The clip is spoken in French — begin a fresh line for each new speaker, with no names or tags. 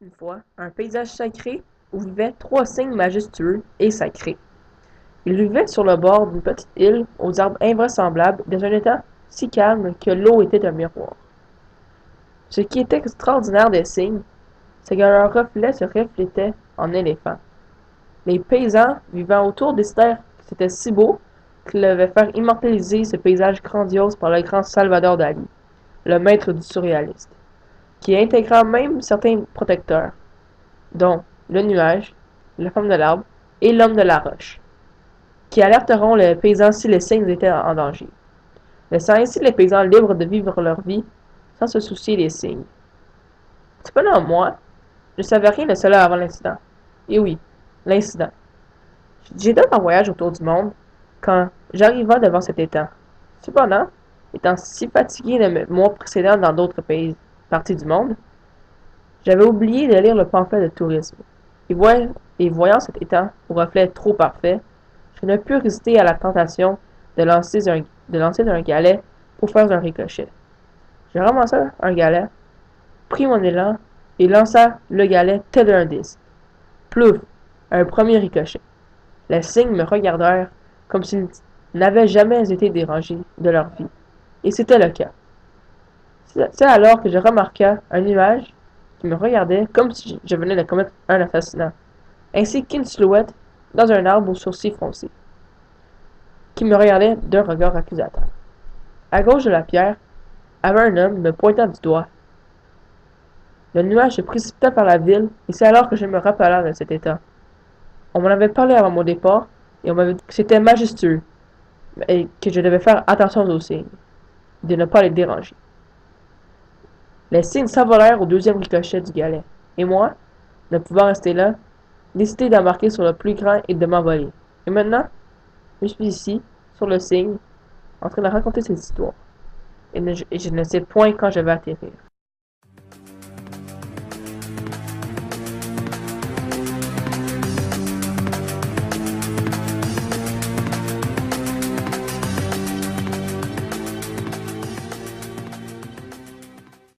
Une fois, un paysage sacré où vivaient trois cygnes majestueux et sacrés. Ils vivaient sur le bord d'une petite île aux arbres invraisemblables dans un état si calme que l'eau était un miroir. Ce qui était extraordinaire des cygnes, c'est que leurs reflets se reflétaient en éléphants. Les paysans vivant autour décidèrent que c'était si beau qu'ils devaient faire immortaliser ce paysage grandiose par le grand Salvador Dali, le maître du surréaliste, qui intégra même certains protecteurs, dont le nuage, la femme de l'arbre et l'homme de la roche, qui alerteront les paysans si les cygnes étaient en danger, laissant ainsi les paysans libres de vivre leur vie sans se soucier des cygnes. Cependant, moi, je ne savais rien de cela avant l'incident. Et oui, l'incident. J'étais en voyage autour du monde quand j'arriva devant cet étang. Cependant, étant si fatigué de mes mois précédents dans d'autres pays, parties du monde, j'avais oublié de lire le pamphlet de tourisme. Et voyant cet étang au reflet trop parfait, je ne pus résister à la tentation de lancer un galet pour faire un ricochet. Je ramassa un galet, pris mon élan et lança le galet tel un disque. Plouf! Un premier ricochet. Les cygnes me regardèrent comme s'ils n'avaient jamais été dérangés de leur vie. Et c'était le cas. C'est alors que je remarqua un nuage qui me regardait comme si je venais de commettre un assassinat, ainsi qu'une silhouette dans un arbre aux sourcils froncés, qui me regardait d'un regard accusateur. À gauche de la pierre avait un homme me pointant du doigt. Le nuage se précipita vers la ville, et c'est alors que je me rappela de cet état. On m'en avait parlé avant mon départ, et on m'avait dit que c'était majestueux, et que je devais faire attention aux signes, de ne pas les déranger. Les cygnes s'envolèrent au deuxième ricochet du galet, et moi, ne pouvant rester là, décidai d'embarquer sur le plus grand et de m'envoler. Et maintenant, je suis ici, sur le cygne, en train de raconter cette histoire, et je ne sais point quand je vais atterrir.